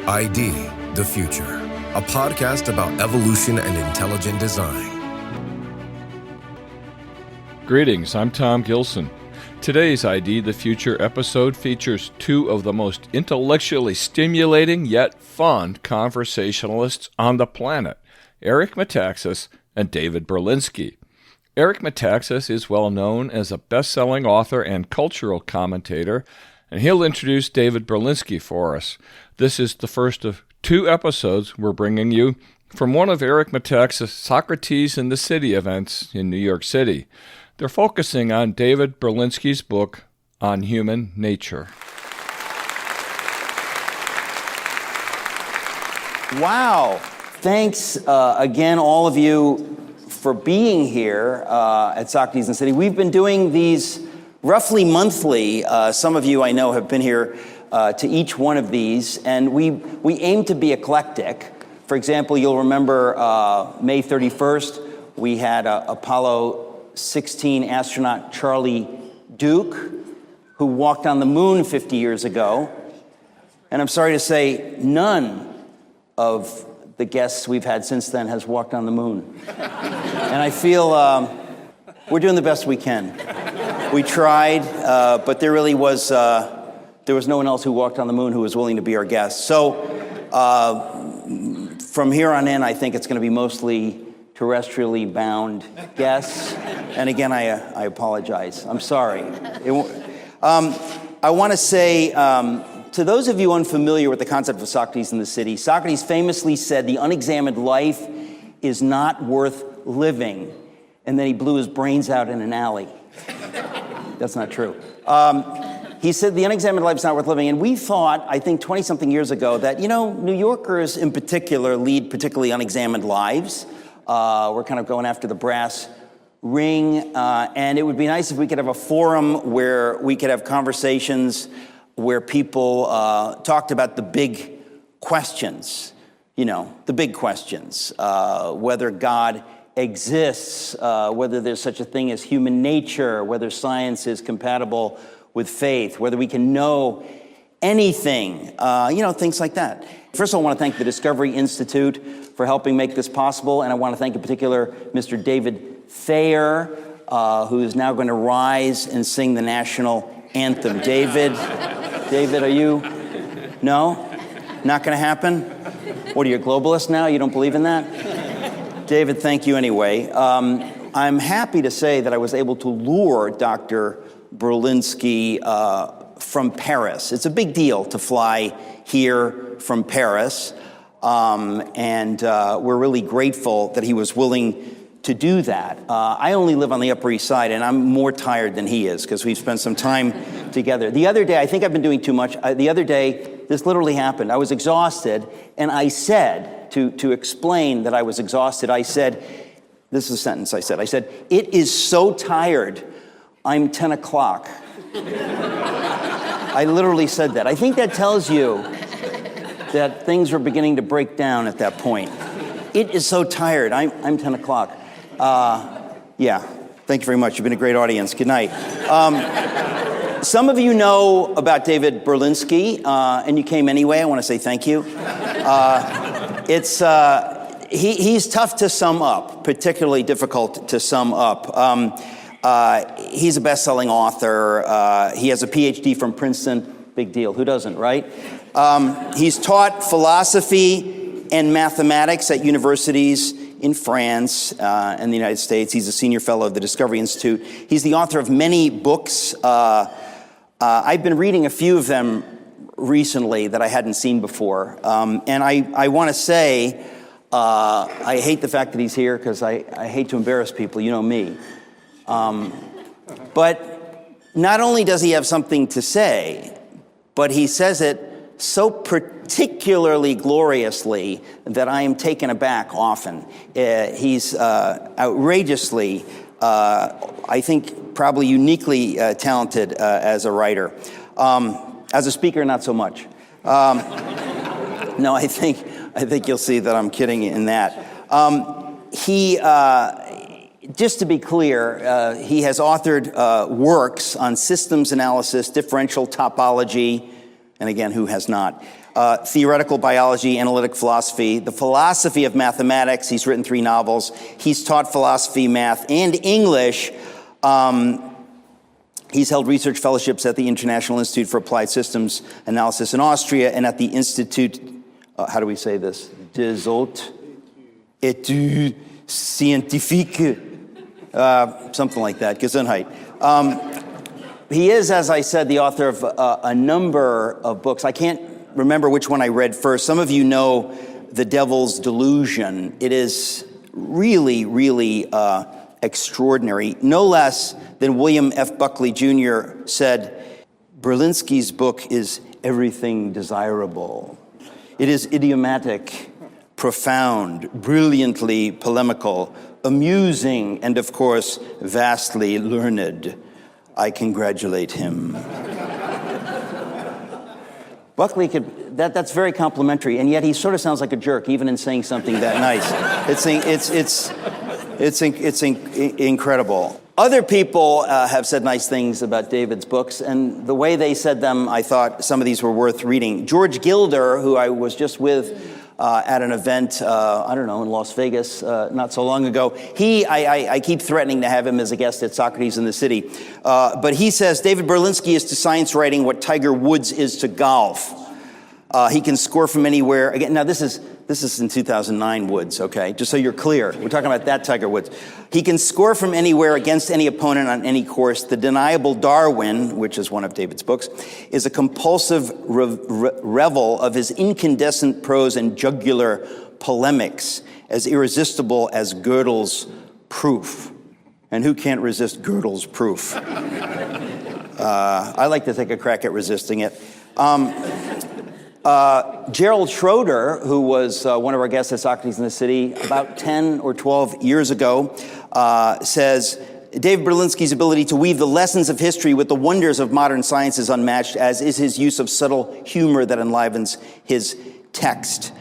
ID, the Future, a podcast about evolution and intelligent design. Greetings, I'm Tom Gilson. Today's ID, the Future episode features two of the most intellectually stimulating yet fun conversationalists on the planet, Eric Metaxas and David Berlinski. Eric Metaxas is well known as a best-selling author and cultural commentator, and he'll introduce David Berlinski for us. This is the first of two episodes we're bringing you from one of Eric Metaxas' Socrates in the City events in New York City. They're focusing on David Berlinski's book on human nature. Wow. Thanks again, all of you, for being here at Socrates in the City. We've been doing these roughly monthly. Some of you I know have been here to each one of these, and we aim to be eclectic. For example, you'll remember May 31st, we had Apollo 16 astronaut Charlie Duke, who walked on the moon 50 years ago. And I'm sorry to say, none of the guests we've had since then has walked on the moon. And I feel we're doing the best we can. We tried, but there really was there was no one else who walked on the moon who was willing to be our guest. So from here on in, I think it's going to be mostly terrestrially bound guests. And again, I apologize. I'm sorry. I want to say, to those of you unfamiliar with the concept of Socrates in the City, Socrates famously said the unexamined life is not worth living. And then he blew his brains out in an alley. That's not true. He said the unexamined life is not worth living. And we thought, I think 20-something years ago, that, New Yorkers in particular lead particularly unexamined lives. We're kind of going after the brass ring. And it would be nice if we could have a forum where we could have conversations where people talked about the big questions, the big questions, whether God exists, whether there's such a thing as human nature, whether science is compatible with faith, whether we can know anything, things like that. First of all, I want to thank the Discovery Institute for helping make this possible, and I want to thank in particular Mr. David Thayer, who is now going to rise and sing the national anthem. David, are you? No? Not going to happen? What, are you a globalist now? You don't believe in that? David, thank you anyway. I'm happy to say that I was able to lure Dr. Berlinski from Paris. It's a big deal to fly here from Paris, and we're really grateful that he was willing to do that. I only live on the Upper East Side, and I'm more tired than he is because we've spent some time together. The other day, I think I've been doing too much. The other day, this literally happened. I was exhausted, and I said, to explain that I was exhausted, I said, this is a sentence I said, "It is so tired, I'm 10 o'clock. I literally said that. I think that tells you that things were beginning to break down at that point. It is so tired, I'm 10 o'clock. Yeah, thank you very much. You've been a great audience. Good night. Some of you know about David Berlinski, and you came anyway. I want to say thank you. He's tough to sum up, particularly difficult to sum up. He's a best-selling author. He has a PhD from Princeton. Big deal. Who doesn't, right? He's taught philosophy and mathematics at universities in France and the United States. He's a senior fellow of the Discovery Institute. He's the author of many books. I've been reading a few of them recently that I hadn't seen before. And I want to say, I hate the fact that he's here because I hate to embarrass people. You know me. But not only does he have something to say, but he says it so particularly gloriously that I am taken aback often. He's outrageously, I think, probably uniquely talented as a writer. As a speaker, not so much. No, I think you'll see that I'm kidding in that. Just to be clear, he has authored works on systems analysis, differential topology, and again, who has not? theoretical biology, analytic philosophy, the philosophy of mathematics. He's written 3 novels. He's taught philosophy, math, and English. He's held research fellowships at the International Institute for Applied Systems Analysis in Austria and at the Institut, how do we say this? Des Hautes Études Scientifiques, something like that, Gesundheit. He is, as I said, the author of a number of books. I can't remember which one I read first. Some of you know The Devil's Delusion. It is really, really extraordinary. No less than William F. Buckley Jr. said, Berlinski's book is everything desirable. It is idiomatic, profound, brilliantly polemical, amusing, and of course, vastly learned. I congratulate him. Buckley that's very complimentary, and yet he sort of sounds like a jerk, even in saying something that nice. It's incredible. Other people have said nice things about David's books, and the way they said them, I thought some of these were worth reading. George Gilder, who I was just with at an event, I don't know, in Las Vegas not so long ago. I keep threatening to have him as a guest at Socrates in the City. But he says, David Berlinski is to science writing what Tiger Woods is to golf. He can score from anywhere. Again, now this is in 2009 Woods, okay? Just so you're clear. We're talking about that Tiger Woods. He can score from anywhere against any opponent on any course. The Deniable Darwin, which is one of David's books, is a compulsive revel of his incandescent prose and jugular polemics, as irresistible as Gödel's proof. And who can't resist Gödel's proof? I like to take a crack at resisting it. Gerald Schroeder, who was one of our guests at Socrates in the City about 10 or 12 years ago, says, David Berlinski's ability to weave the lessons of history with the wonders of modern science is unmatched, as is his use of subtle humor that enlivens his text.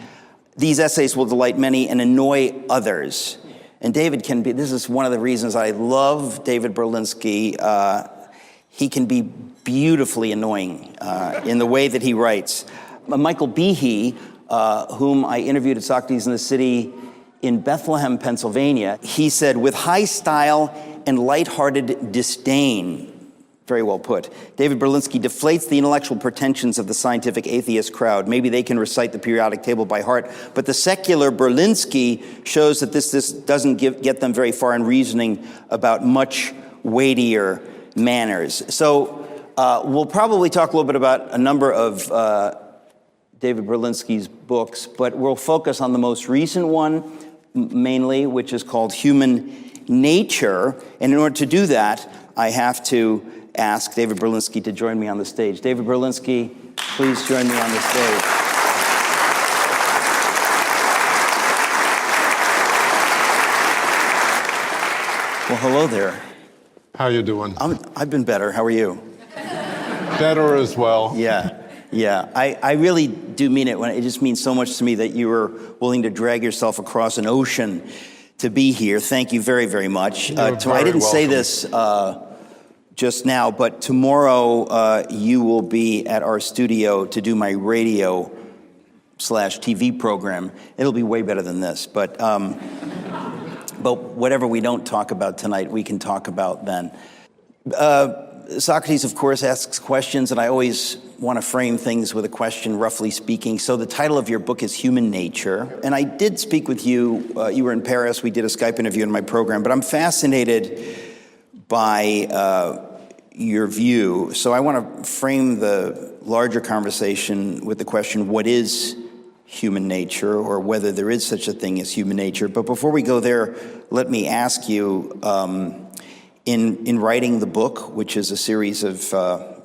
These essays will delight many and annoy others. And David can be, this is one of the reasons I love David Berlinski. He can be beautifully annoying in the way that he writes. Michael Behe, whom I interviewed at Socrates in the City in Bethlehem, Pennsylvania, he said, with high style and lighthearted disdain, very well put, David Berlinski deflates the intellectual pretensions of the scientific atheist crowd. Maybe they can recite the periodic table by heart, but the secular Berlinski shows that this doesn't get them very far in reasoning about much weightier manners. So we'll probably talk a little bit about a number of David Berlinski's books, but we'll focus on the most recent one mainly, which is called Human Nature. And in order to do that, I have to ask David Berlinski to join me on the stage. David Berlinski, please join me on the stage. Well, hello there. How you doing? I've been better. How are you? Better as well. Yeah. I really do mean it. It just means so much to me that you were willing to drag yourself across an ocean to be here. Thank you very, very much. You're very I didn't say welcome. this just now, but tomorrow you will be at our studio to do my radio/TV program. It'll be way better than this, but whatever we don't talk about tonight, we can talk about then. Socrates, of course, asks questions, and I always want to frame things with a question, roughly speaking. So the title of your book is Human Nature, and I did speak with you. You were in Paris. We did a Skype interview in my program, but I'm fascinated by your view. So I want to frame the larger conversation with the question, what is human nature, or whether there is such a thing as human nature? But before we go there, let me ask you, in writing the book, which is a series of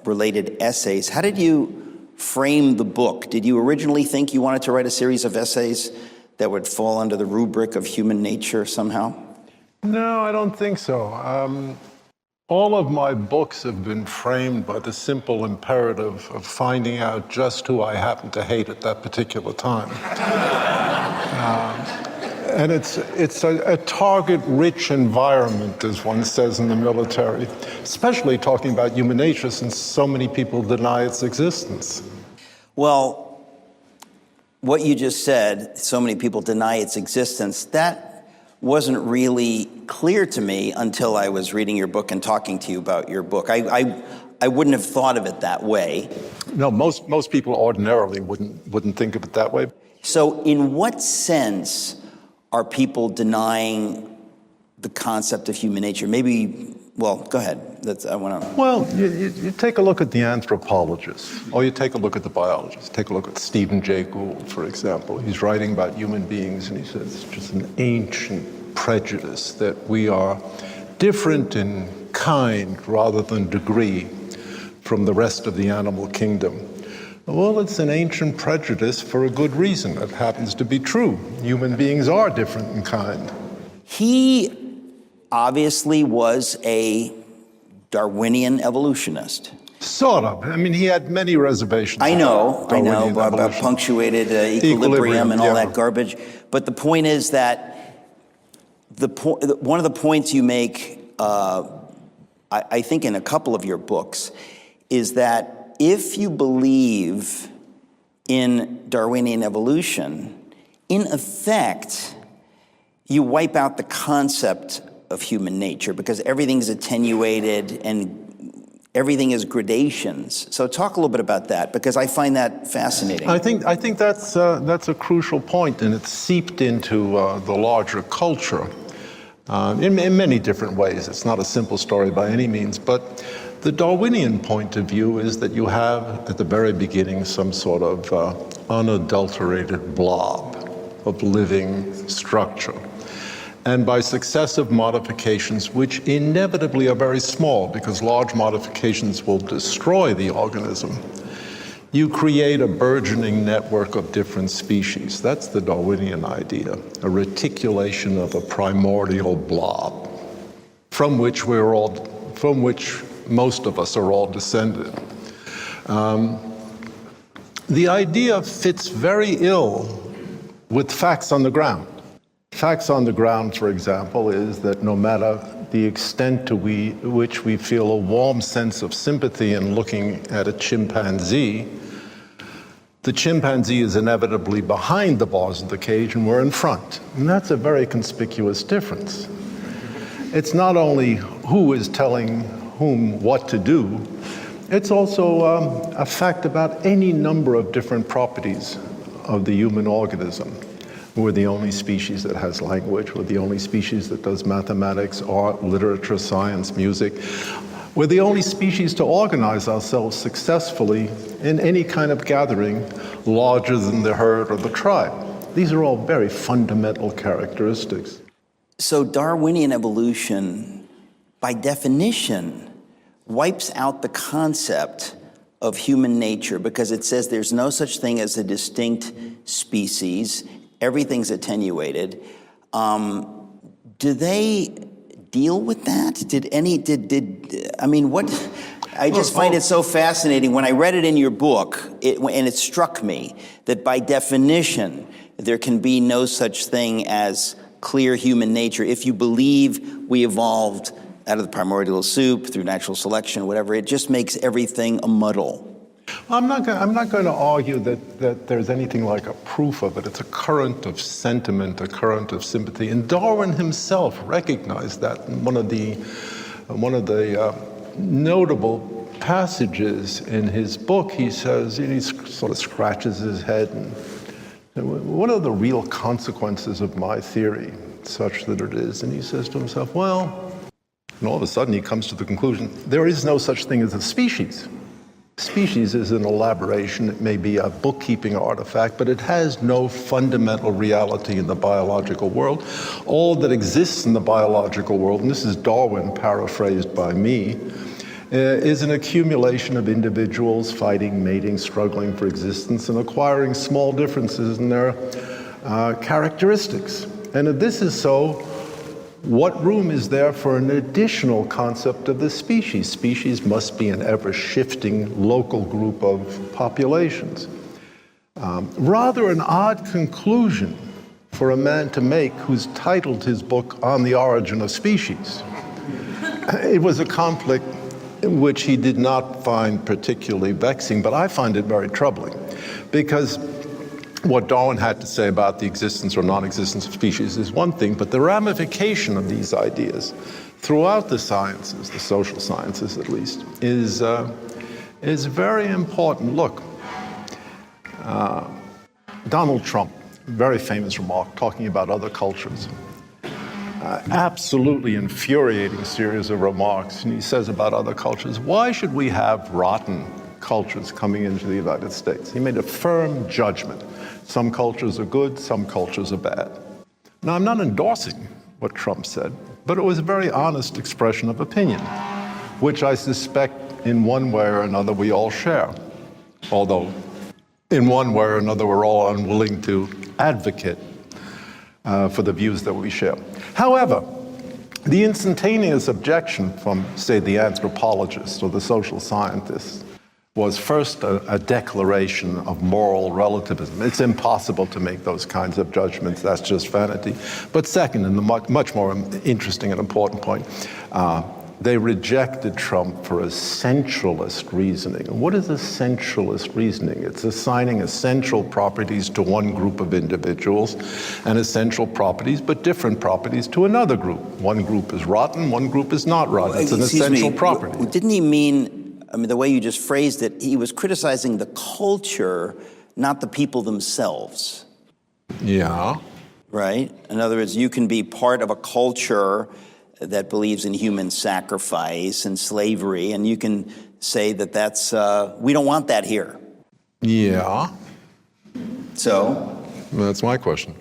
related essays, how did you frame the book? Did you originally think you wanted to write a series of essays that would fall under the rubric of human nature somehow? No, I don't think so. All of my books have been framed by the simple imperative of finding out just who I happen to hate at that particular time. And it's a target-rich environment, as one says in the military, especially talking about human nature, since so many people deny its existence. Well, what you just said, so many people deny its existence, that wasn't really clear to me until I was reading your book and talking to you about your book. I wouldn't have thought of it that way. No, most people ordinarily wouldn't think of it that way. So in what sense are people denying the concept of human nature? Maybe, well, go ahead. Well, you take a look at the anthropologists, or you take a look at the biologists. Take a look at Stephen Jay Gould, for example. He's writing about human beings, and he says it's just an ancient prejudice that we are different in kind rather than degree from the rest of the animal kingdom. Well, it's an ancient prejudice for a good reason. It happens to be true. Human beings are different in kind. He obviously was a Darwinian evolutionist. Sort of. I mean, he had many reservations. I know, about punctuated equilibrium and all that garbage. But the point is that one of the points you make, I think in a couple of your books, is that if you believe in Darwinian evolution, in effect, you wipe out the concept of human nature because everything's attenuated and everything is gradations. So talk a little bit about that because I find that fascinating. I think that's a crucial point, and it's seeped into the larger culture in many different ways. It's not a simple story by any means, but the Darwinian point of view is that you have at the very beginning some sort of unadulterated blob of living structure. And by successive modifications, which inevitably are very small because large modifications will destroy the organism, you create a burgeoning network of different species. That's the Darwinian idea, a reticulation of a primordial blob from which most of us are all descended. The idea fits very ill with facts on the ground. Facts on the ground, for example, is that no matter the extent to which we feel a warm sense of sympathy in looking at a chimpanzee, the chimpanzee is inevitably behind the bars of the cage and we're in front. And that's a very conspicuous difference. It's not only who is telling whom what to do, it's also a fact about any number of different properties of the human organism. We're the only species that has language. We're the only species that does mathematics, art, literature, science, music. We're the only species to organize ourselves successfully in any kind of gathering larger than the herd or the tribe. These are all very fundamental characteristics. So Darwinian evolution, by definition, wipes out the concept of human nature because it says there's no such thing as a distinct species. Everything's attenuated. Do they deal with that? I just find it so fascinating. When I read it in your book, and it struck me that by definition, there can be no such thing as clear human nature. If you believe we evolved out of the primordial soup through natural selection, whatever, it just makes everything a muddle. I'm not going to argue that there's anything like a proof of it. It's a current of sentiment, a current of sympathy. And Darwin himself recognized that in one of the notable passages in his book. He says, he sort of scratches his head, and what are the real consequences of my theory, such that it is? And he says to himself, well, and all of a sudden he comes to the conclusion, there is no such thing as a species. Species is an elaboration. It may be a bookkeeping artifact, but it has no fundamental reality in the biological world. All that exists in the biological world, and this is Darwin paraphrased by me, is an accumulation of individuals fighting, mating, struggling for existence, and acquiring small differences in their characteristics. And if this is so, what room is there for an additional concept of the species? Species must be an ever-shifting local group of populations. Rather an odd conclusion for a man to make who's titled his book On the Origin of Species. It was a conflict which he did not find particularly vexing, but I find it very troubling, because what Darwin had to say about the existence or non-existence of species is one thing, but the ramification of these ideas throughout the sciences, the social sciences at least, is very important. Look, Donald Trump, very famous remark, talking about other cultures. Absolutely infuriating series of remarks. And he says about other cultures, why should we have rotten cultures coming into the United States? He made a firm judgment. Some cultures are good, some cultures are bad. Now, I'm not endorsing what Trump said, but it was a very honest expression of opinion, which I suspect in one way or another we all share. Although in one way or another we're all unwilling to advocate for the views that we share. However, the instantaneous objection from, say, the anthropologist or the social scientist was first a declaration of moral relativism. It's impossible to make those kinds of judgments, that's just vanity. But second, and the much more interesting and important point, they rejected Trump for essentialist reasoning. And what is essentialist reasoning? It's assigning essential properties to one group of individuals and essential properties, but different properties to another group. One group is rotten, one group is not rotten. It's an essential property. Didn't he mean, I mean, the way you just phrased it, he was criticizing the culture, not the people themselves. Yeah. Right? In other words, you can be part of a culture that believes in human sacrifice and slavery, and you can say that that's, we don't want that here. Yeah. So? That's my question.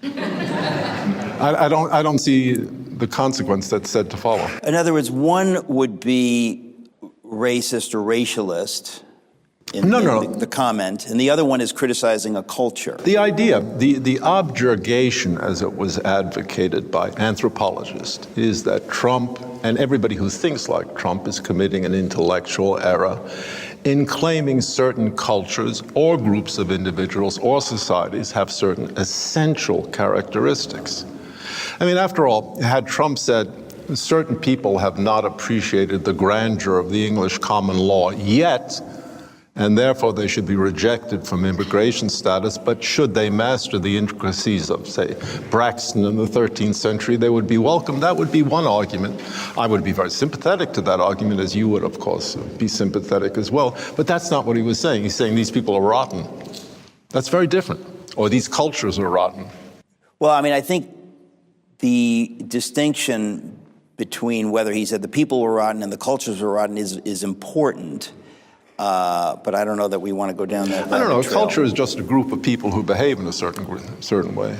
I don't see the consequence that's said to follow. In other words, one would be racist or racialist in the comment, and the other one is criticizing a culture. The idea, the objurgation, as it was advocated by anthropologists, is that Trump and everybody who thinks like Trump is committing an intellectual error in claiming certain cultures or groups of individuals or societies have certain essential characteristics. I mean, after all, had Trump said, certain people have not appreciated the grandeur of the English common law yet, and therefore they should be rejected from immigration status, but should they master the intricacies of, say, Braxton in the 13th century, they would be welcome. That would be one argument. I would be very sympathetic to that argument, as you would, of course, be sympathetic as well. But that's not what he was saying. He's saying these people are rotten. That's very different. Or these cultures are rotten. Well, I mean, I think the distinction between whether he said the people were rotten and the cultures were rotten is important. But I don't know that we want to go down that. I don't know. A culture is just a group of people who behave in a certain way.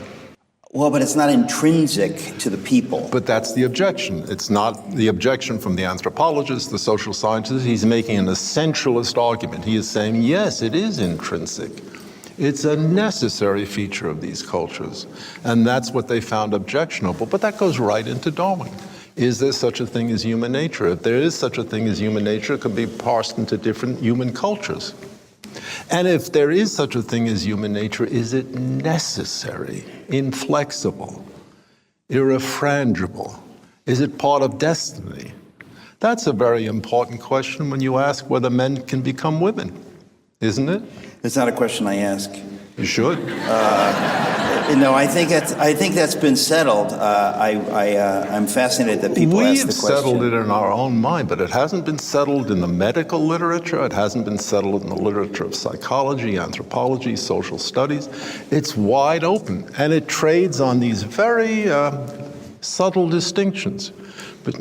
Well, but it's not intrinsic to the people. But that's the objection. It's not the objection from the anthropologist, the social scientist. He's making an essentialist argument. He is saying, yes, it is intrinsic. It's a necessary feature of these cultures. And that's what they found objectionable. But that goes right into Darwin. Is there such a thing as human nature? If there is such a thing as human nature, it can be parsed into different human cultures. And if there is such a thing as human nature, is it necessary, inflexible, irrefrangible? Is it part of destiny? That's a very important question when you ask whether men can become women, isn't it? It's not a question I ask. You should. No, I think that's been settled. I'm fascinated that people ask the question. We've settled it in our own mind, but it hasn't been settled in the medical literature. It hasn't been settled in the literature of psychology, anthropology, social studies. It's wide open, and it trades on these very subtle distinctions. But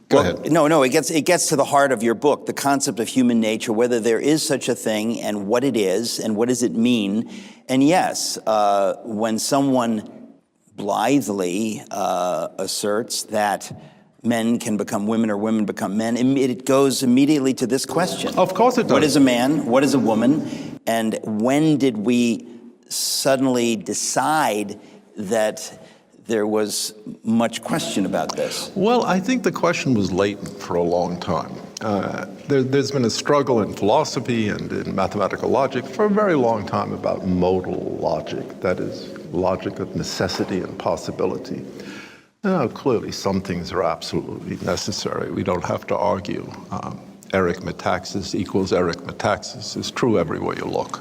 go ahead. No, it gets to the heart of your book, the concept of human nature, whether there is such a thing and what it is and what does it mean. And yes, when someone blithely asserts that men can become women or women become men, it goes immediately to this question. Of course it does. What is a man? What is a woman? And when did we suddenly decide that there was much question about this? Well, I think the question was latent for a long time. There's been a struggle in philosophy and in mathematical logic for a very long time about modal logic, that is, logic of necessity and possibility. Now, clearly, some things are absolutely necessary. We don't have to argue. Eric Metaxas equals Eric Metaxas is true everywhere you look.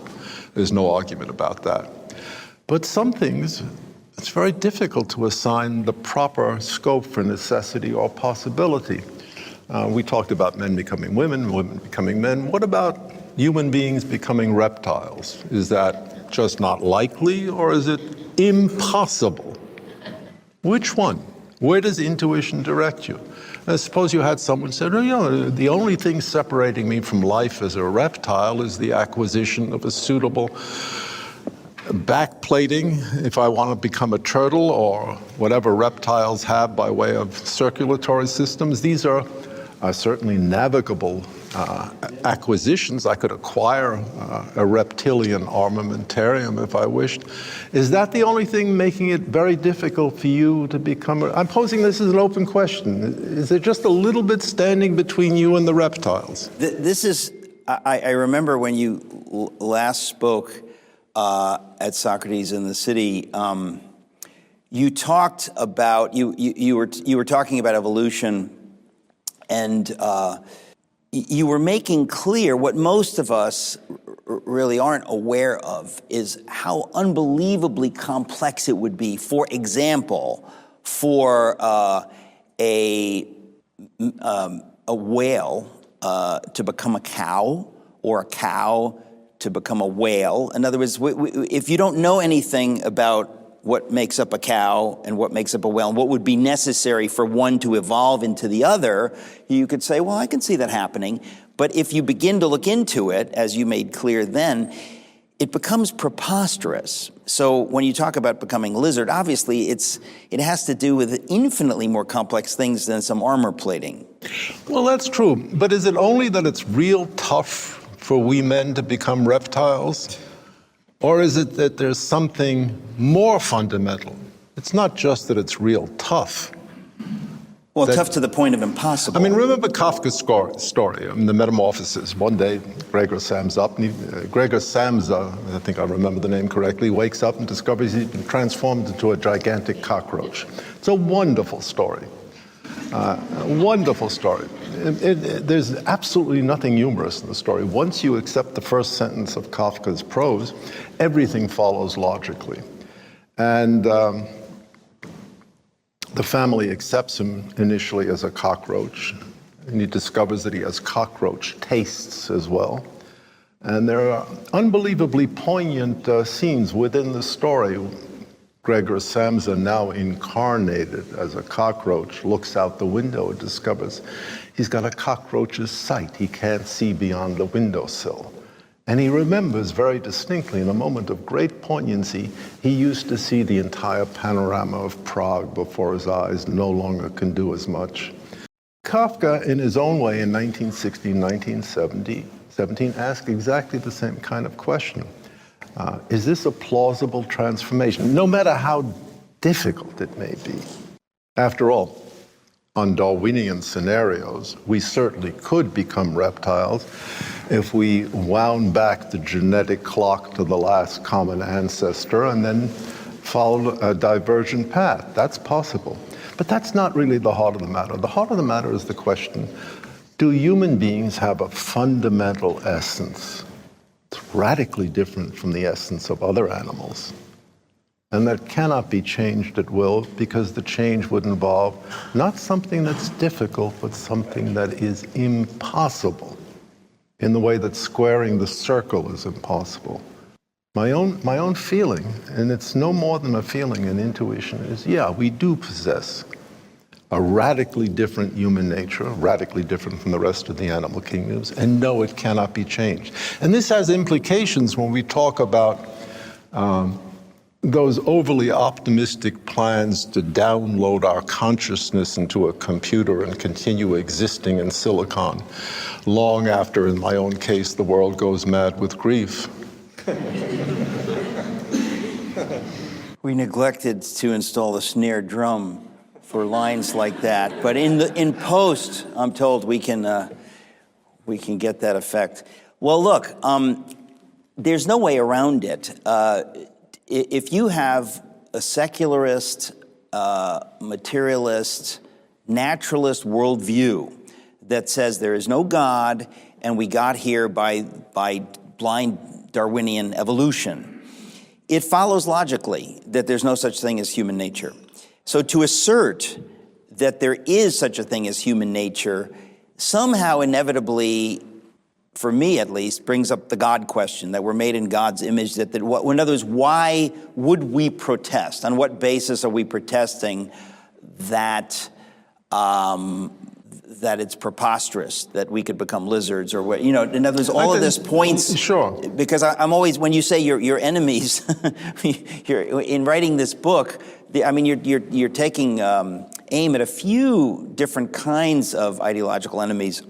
There's no argument about that. But some things, it's very difficult to assign the proper scope for necessity or possibility. We talked about men becoming women, women becoming men. What about human beings becoming reptiles? Is that just not likely, or is it impossible? Which one? Where does intuition direct you? Suppose you had someone say, the only thing separating me from life as a reptile is the acquisition of a suitable backplating if I want to become a turtle, or whatever reptiles have by way of circulatory systems. These are certainly navigable acquisitions. I could acquire a reptilian armamentarium if I wished. Is that the only thing making it very difficult for you to become I'm posing this as an open question. Is there just a little bit standing between you and the reptiles? This is, I remember when you last spoke at Socrates in the City, you talked about, you were talking about evolution, and you were making clear what most of us really aren't aware of is how unbelievably complex it would be, for example, for a whale to become a cow, or a cow to become a whale. In other words, if you don't know anything about what makes up a cow and what makes up a whale and what would be necessary for one to evolve into the other, you could say, well, I can see that happening. But if you begin to look into it, as you made clear then, it becomes preposterous. So when you talk about becoming a lizard, obviously it has to do with infinitely more complex things than some armor plating. Well, that's true. But is it only that it's real tough for we men to become reptiles? Or is it that there's something more fundamental? It's not just that it's real tough. Well, tough to the point of impossible. I mean, remember Kafka's story, The Metamorphosis. One day, Gregor Samsa, I think I remember the name correctly, wakes up and discovers he's been transformed into a gigantic cockroach. It's a wonderful story. A wonderful story. There's absolutely nothing humorous in the story. Once you accept the first sentence of Kafka's prose, everything follows logically. And the family accepts him initially as a cockroach, and he discovers that he has cockroach tastes as well. And there are unbelievably poignant scenes within the story. Gregor Samsa, now incarnated as a cockroach, looks out the window and discovers he's got a cockroach's sight. He can't see beyond the windowsill. And he remembers very distinctly, in a moment of great poignancy, he used to see the entire panorama of Prague before his eyes, no longer can do as much. Kafka, in his own way, in 1916, 1917, asked exactly the same kind of question. Is this a plausible transformation, no matter how difficult it may be? After all, on Darwinian scenarios, we certainly could become reptiles if we wound back the genetic clock to the last common ancestor and then followed a divergent path. That's possible. But that's not really the heart of the matter. The heart of the matter is the question, do human beings have a fundamental essence? It's radically different from the essence of other animals. And that cannot be changed at will, because the change would involve not something that's difficult, but something that is impossible, in the way that squaring the circle is impossible. My own feeling, and it's no more than a feeling, an intuition, is we do possess a radically different human nature, radically different from the rest of the animal kingdoms, and no, it cannot be changed. And this has implications when we talk about those overly optimistic plans to download our consciousness into a computer and continue existing in silicon long after, in my own case, the world goes mad with grief. We neglected to install the snare drum for lines like that, but in post, I'm told we can get that effect. Well, look, there's no way around it. If you have a secularist, materialist, naturalist worldview that says there is no God and we got here by blind Darwinian evolution, it follows logically that there's no such thing as human nature. So to assert that there is such a thing as human nature somehow inevitably, for me at least, brings up the God question, that we're made in God's image. In other words, why would we protest? On what basis are we protesting that that it's preposterous that we could become lizards or what? In other words, all of this points. Sure. Because I'm always, when you say your enemies, you're in writing this book. You're taking aim at a few different kinds of ideological enemies,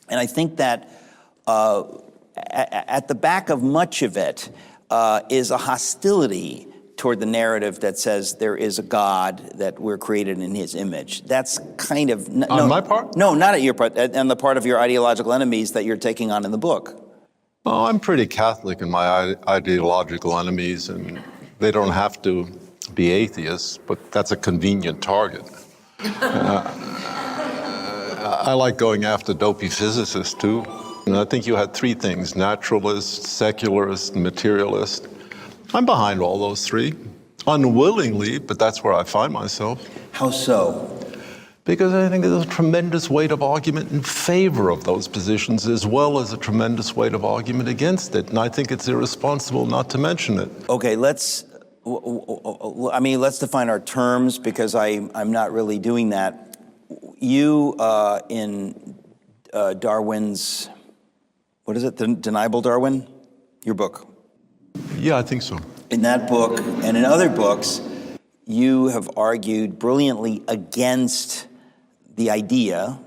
and I think that at the back of much of it is a hostility toward the narrative that says there is a God, that we're created in his image. That's kind of... On my part? No, not at your part, on the part of your ideological enemies that you're taking on in the book. Well, I'm pretty Catholic in my ideological enemies, and they don't have to be atheists, but that's a convenient target. I like going after dopey physicists, too. And I think you had three things: naturalist, secularist, and materialist. I'm behind all those three, unwillingly, but that's where I find myself. How so? Because I think there's a tremendous weight of argument in favor of those positions, as well as a tremendous weight of argument against it. And I think it's irresponsible not to mention it. Okay, let's define our terms, because I'm not really doing that. You, in Darwin's, what is it, Deniable Darwin? Your book. Yeah, I think so. In that book and in other books, you have argued brilliantly against the idea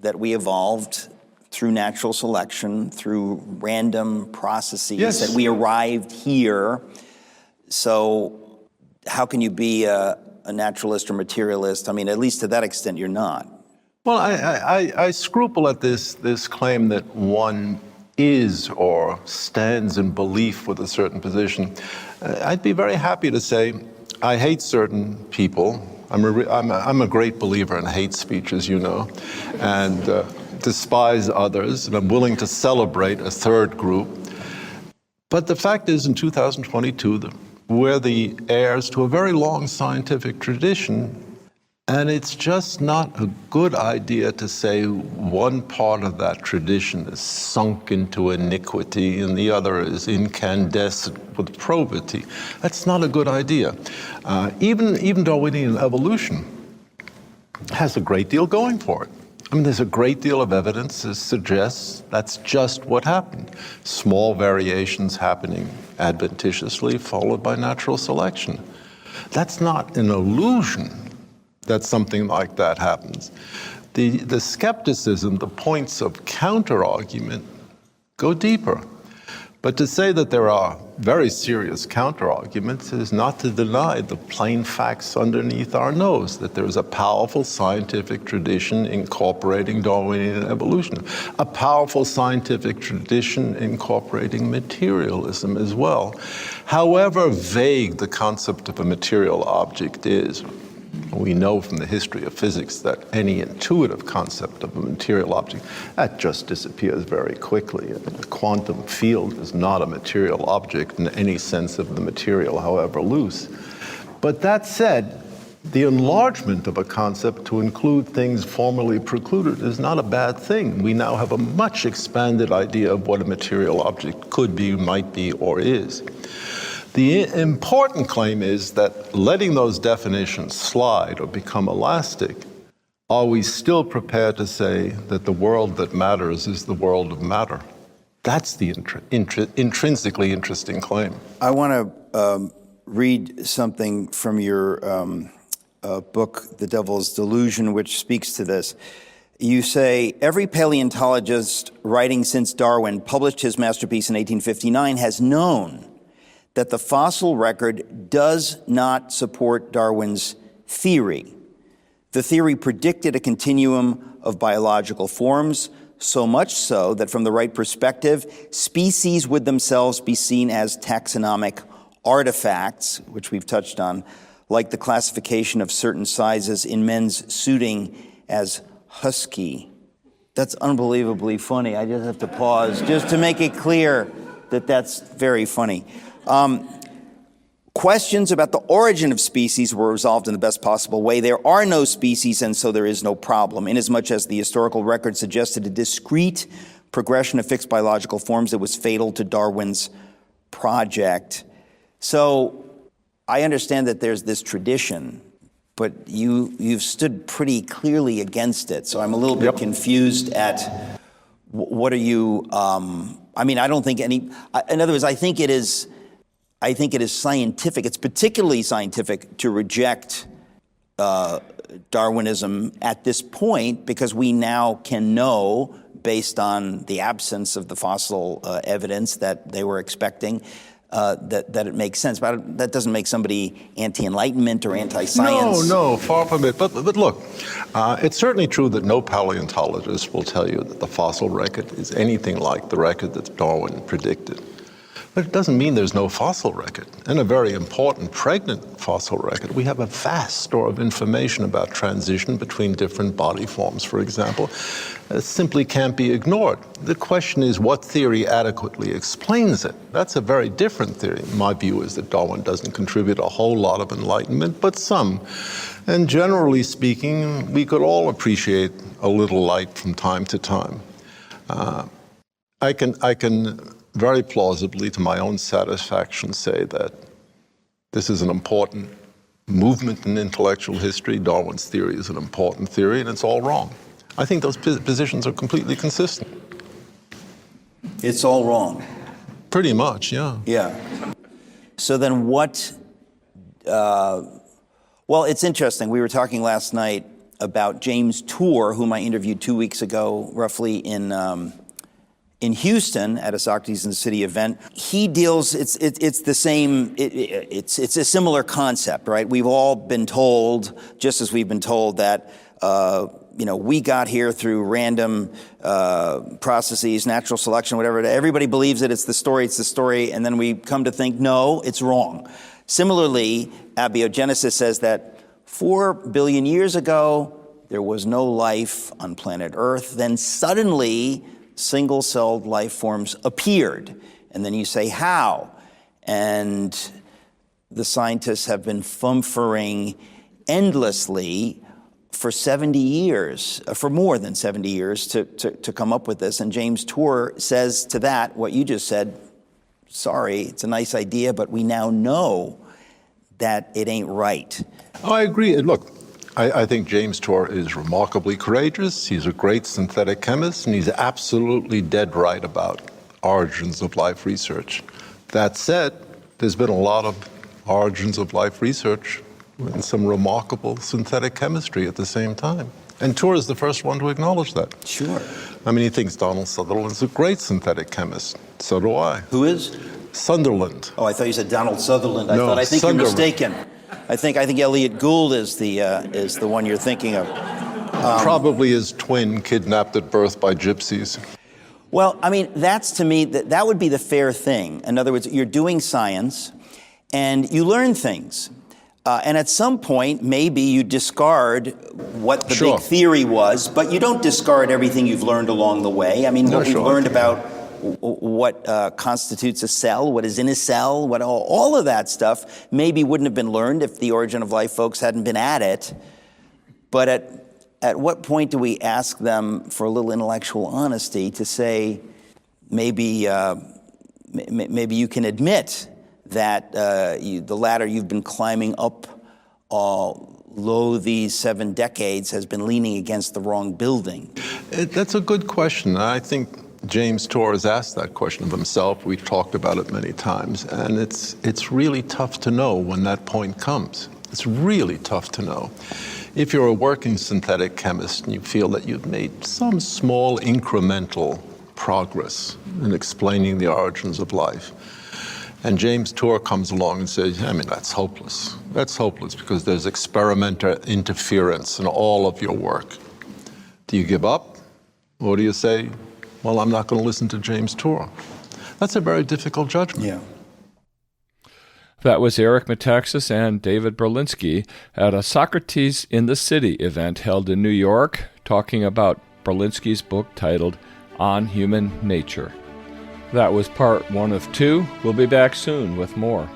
that we evolved through natural selection, through random processes, yes, that we arrived here. So how can you be a naturalist or materialist? I mean, at least to that extent, you're not. Well, I scruple at this claim that one is or stands in belief with a certain position. I'd be very happy to say I hate certain people. I'm a great believer in hate speech, as you know, and despise others, and I'm willing to celebrate a third group. But the fact is, in 2022, we're the heirs to a very long scientific tradition, and it's just not a good idea to say one part of that tradition is sunk into iniquity and the other is incandescent with probity. That's not a good idea. Even Darwinian evolution has a great deal going for it. I mean, there's a great deal of evidence that suggests that's just what happened. Small variations happening adventitiously, followed by natural selection. That's not an illusion that something like that happens. The skepticism, the points of counter-argument go deeper. But to say that there are very serious counter-arguments is not to deny the plain facts underneath our nose, that there is a powerful scientific tradition incorporating Darwinian evolution, a powerful scientific tradition incorporating materialism as well. However vague the concept of a material object is, we know from the history of physics that any intuitive concept of a material object, that just disappears very quickly. The quantum field is not a material object in any sense of the material, however loose. But that said, the enlargement of a concept to include things formerly precluded is not a bad thing. We now have a much expanded idea of what a material object could be, might be, or is. The important claim is that letting those definitions slide or become elastic, are we still prepared to say that the world that matters is the world of matter? That's the intrinsically interesting claim. I want to read something from your book, The Devil's Delusion, which speaks to this. You say, every paleontologist writing since Darwin published his masterpiece in 1859 has known that the fossil record does not support Darwin's theory. The theory predicted a continuum of biological forms, so much so that from the right perspective, species would themselves be seen as taxonomic artifacts, which we've touched on, like the classification of certain sizes in men's suiting as husky. That's unbelievably funny. I just have to pause just to make it clear that that's very funny. Questions about the origin of species were resolved in the best possible way. There are no species, and so there is no problem. Inasmuch as the historical record suggested a discrete progression of fixed biological forms that was fatal to Darwin's project. So I understand that there's this tradition, but you've stood pretty clearly against it. So I'm a little bit confused at what are you, I don't think any, in other words, I think it is scientific. It's particularly scientific to reject Darwinism at this point, because we now can know, based on the absence of the fossil evidence that they were expecting, that it makes sense. But that doesn't make somebody anti-enlightenment or anti-science. No, far from it. But look, it's certainly true that no paleontologist will tell you that the fossil record is anything like the record that Darwin predicted. But it doesn't mean there's no fossil record. And a very important, pregnant fossil record. We have a vast store of information about transition between different body forms, for example. It simply can't be ignored. The question is, what theory adequately explains it? That's a very different theory. My view is that Darwin doesn't contribute a whole lot of enlightenment, but some. And generally speaking, we could all appreciate a little light from time to time. I can very plausibly, to my own satisfaction, say that this is an important movement in intellectual history. Darwin's theory is an important theory, and it's all wrong. I think those positions are completely consistent. It's all wrong. Pretty much, yeah. Yeah. So then what, well, it's interesting. We were talking last night about James Tour, whom I interviewed 2 weeks ago, roughly in Houston at a Socrates in the City event. He deals, it's the same, it's a similar concept, right? We've all been told, just as we've been told that, we got here through random processes, natural selection, whatever. Everybody believes that it's the story, and then we come to think, no, it's wrong. Similarly, abiogenesis says that 4 billion years ago, there was no life on planet Earth. Then suddenly, single-celled life forms appeared. And then you say, how? And the scientists have been fumfering endlessly for 70 years, for more than 70 years, to come up with this. And James Tour says to that, what you just said, sorry, it's a nice idea, but we now know that it ain't right. Oh, I agree. Look, I think James Tour is remarkably courageous. He's a great synthetic chemist, and he's absolutely dead right about origins of life research. That said, there's been a lot of origins of life research and some remarkable synthetic chemistry at the same time. And Tour is the first one to acknowledge that. Sure. I mean, he thinks Donald Sutherland is a great synthetic chemist. So do I. Who is? Sunderland. Oh, I thought you said Donald Sutherland. No, I think Sunderland. You're mistaken. I think Elliot Gould is the one you're thinking of. Probably his twin kidnapped at birth by gypsies. Well, I mean, that's to me, that would be the fair thing. In other words, you're doing science and you learn things. And at some point, maybe you discard what the big theory was, but you don't discard everything you've learned along the way. I mean, what we've learned about what constitutes a cell, what is in a cell, what all of that stuff maybe wouldn't have been learned if the Origin of Life folks hadn't been at it. But at what point do we ask them for a little intellectual honesty to say, maybe you can admit that the ladder you've been climbing up these 7 decades has been leaning against the wrong building? That's a good question. I think James Tour has asked that question of himself. We've talked about it many times, and it's really tough to know when that point comes. It's really tough to know. If you're a working synthetic chemist and you feel that you've made some small incremental progress in explaining the origins of life, and James Tour comes along and says, I mean, that's hopeless. That's hopeless because there's experimental interference in all of your work. Do you give up? Or do you say, well, I'm not going to listen to James Tour? That's a very difficult judgment. Yeah. That was Eric Metaxas and David Berlinski at a Socrates in the City event held in New York, talking about Berlinski's book titled On Human Nature. That was part 1 of 2. We'll be back soon with more.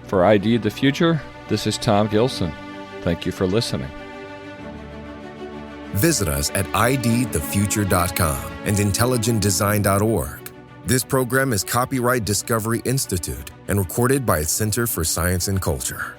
For ID the Future, this is Tom Gilson. Thank you for listening. Visit us at idthefuture.com and intelligentdesign.org. This program is copyright Discovery Institute and recorded by its Center for Science and Culture.